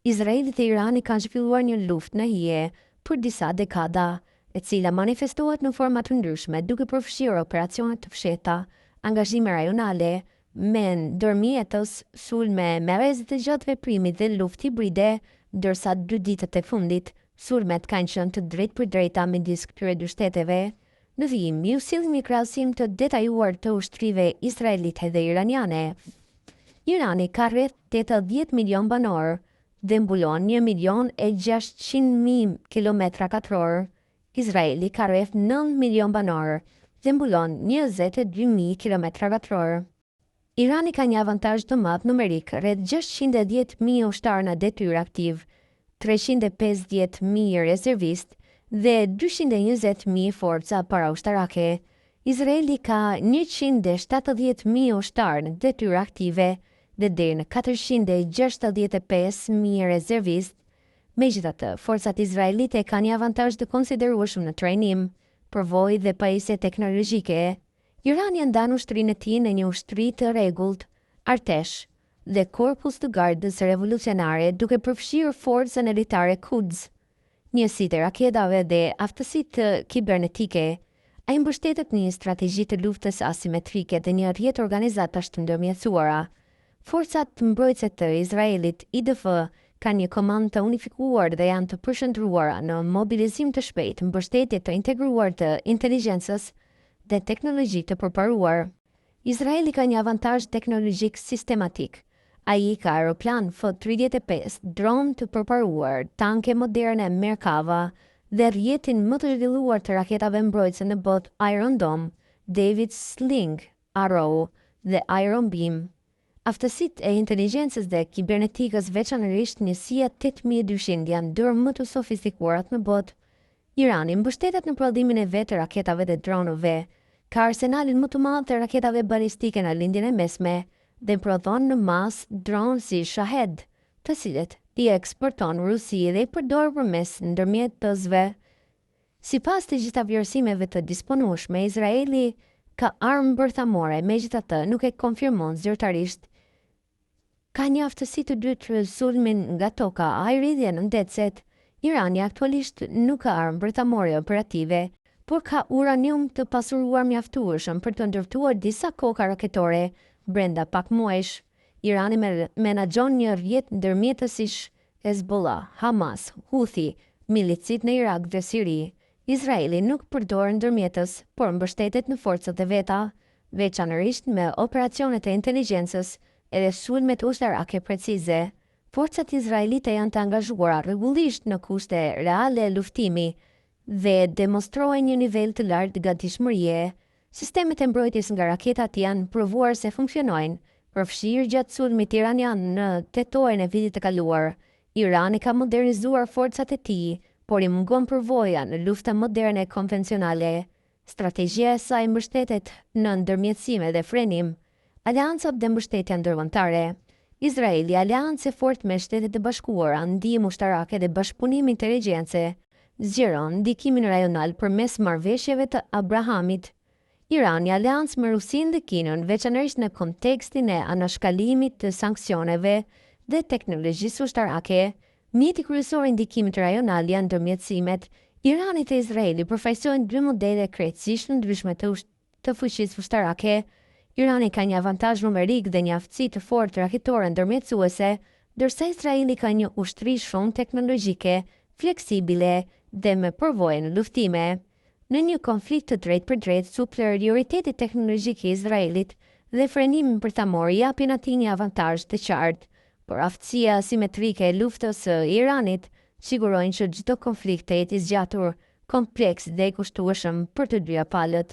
Izraelit e Irani kanë zhvilluar një luftë në hije për disa dekada, e cila manifestohet në forma të ndryshme duke përfshirë operacione të fshehta, angazhime rajonale, me ndërmjetës, sulme me rrezet të gjatë veprimit dhe luftë hibride, ndërsa 2 ditët e fundit, sulmet kanë qenë të drejtë për drejta midis këtyre dy shteteve. Në vijim, ju sillim një krahasim të detajuar të ushtrive izraelite dhe iraniane. Irani ka rreth 80 milion banor dhe mbulon 1.600.000 km². Izraeli ka rreth 9 milion banor dhe mbulon 22.000 km². Irani ka një avantazh të madh numerik, rreth 610.000 ushtarë në detyrë aktiv, 350.000 rezervistë dhe 220.000 forca paraushtarake. Izraeli ka 170.000 ushtarë në detyrë aktive dhe deri në 465.000 rezervistë. Megjithatë, forcat izraelite kanë një avantazh të konsiderueshëm në trajnim, përvojë dhe pajisje teknologjike. Irani ndan ushtrinë e tij në një ushtri të rregullt, artesh dhe korpus të gardës revolucionare duke përfshirë forcën elitare Quds, njësitë e raketave dhe aftësitë kibernetike. Ai mbështetet në një strategji të luftës asimetrike dhe një rrjet organizatash të ndërmjetësuara. Forcat mbrojtëse të Izraelit, IDF, kanë një komandë të unifikuar dhe janë të përshëndruara në mobilizim të shpejtë, mbështetje të integruar të inteligjencës dhe teknologji të përparuar. Izraeli ka një avantazh teknologjik sistematik. Ai ka aeroplan F-35, dron të përparuar, tanke moderne Merkava dhe rrjetin më të zhvilluar të raketave mbrojtëse në botë Iron Dome, David Sling, Arrow dhe Iron Beam. Aftësitë e inteligjencës dhe kibernetikës, veçanërisht njësia 8200, janë ndër më të sofistikuarat në botë. Irani mbështetet në prodhimin e vet të raketave dhe dronëve, ka arsenalin më të madh të raketave balistike në lindjen e mesme dhe prodhon në masë dronë si Shahed, të cilët i eksporton Rusi dhe i përdor përmes ndërmjetësve. Sipas të gjitha vlerësimeve të disponueshme, Izraeli ka armë bërthamore, megjithatë nuk e konfirmon zyrtarisht. Ka një aftësi të dytë për sulmin nga toka, ajri dhe ndërtëset. Irani aktualisht nuk ka armë bërthamore operative, por ka uranium të pasuruar mjaftueshëm për të ndërtuar disa koka raketore brenda pak muajsh. Irani menaxhon një rrjet ndërmjetësish Hezbollah, Hamas, Houthi, milicit në Irak dhe Siri. Izraeli nuk përdor ndërmjetës, por mbështetet në forcat e veta, veçanërisht me operacionet e inteligjencës edhe sulmet ushtarake precize. Forcat izraelite janë të angazhuara rregullisht në kushte reale luftimi dhe demonstrojnë një nivel të lartë gatishmërie. Sistemet e mbrojtjes nga raketat janë provuar se funksionojnë, përfshirë gjatë sulmit iranian në tetorin e vitit të kaluar. Irani ka modernizuar forcat e tij, por i mungon përvoja në lufta moderne konvencionale. Strategjia e saj mbështetet në ndërmjetësime dhe frenim, aleancat dhe mbështetja ndërkombëtare. Izraeli, aleancë e fortë me Shtetet e Bashkuara, ndihmë ushtarake dhe bashkëpunim inteligjence, zgjeron ndikimin rajonal përmes marrëveshjeve të Abrahamit. Irani, aleancë me Rusinë dhe Kinën, veçanërisht në kontekstin e anashkalimit të sanksioneve dhe teknologjisë ushtarake. Mjeti kryesor i ndikimit rajonal janë ndërmjetësimet. Irani dhe Izraeli përfaqësojnë dy modele krejtësisht ndryshme të fuqisë ushtarake. Irani ka një avantazh numerik dhe një aftësi të fortë raketore ndërmjetësuese, ndërsa Izraeli ka një ushtri shumë teknologjike, fleksibile dhe me përvojë në luftime. Në një konflikt të drejtë për drejtë, superioriteti teknologjik i Izraelit dhe frenimi bërthamor japin atij një avantazh të qartë, por aftësia asimetrike e luftës së Iranit sigurojnë që çdo konflikt të jetë i zgjatur, kompleks dhe i kushtueshëm për të dyja palët.